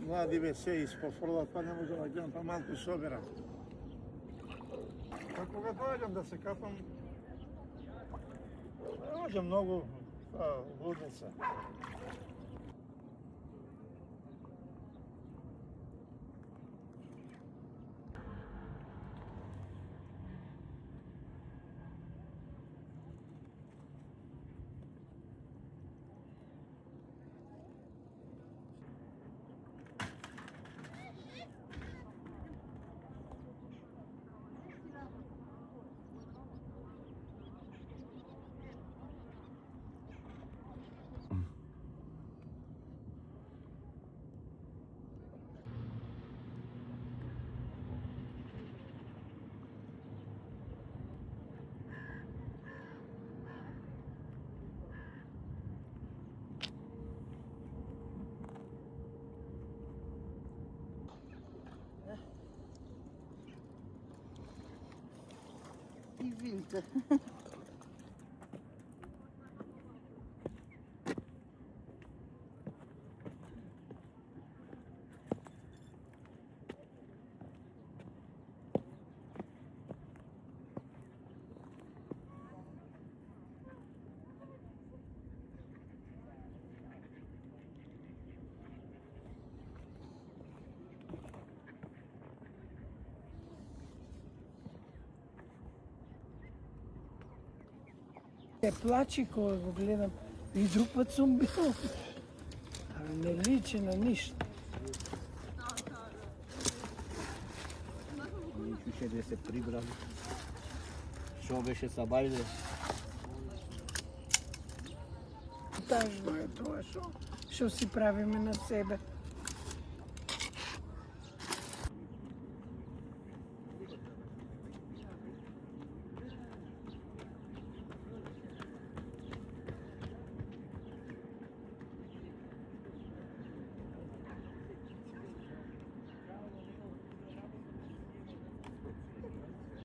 mladi već se ispofrlat, pa ne može da gledam, pa malko soberam. Kako ga dođem da se kapam, ne može mnogo ludnica. I vinter. Се плачи кога го гледам и друг път съм бил. Не личи на нищо. Ничуше да се прибрали. Шо беше сабајде? Тажно е тоа што си правиме на себе.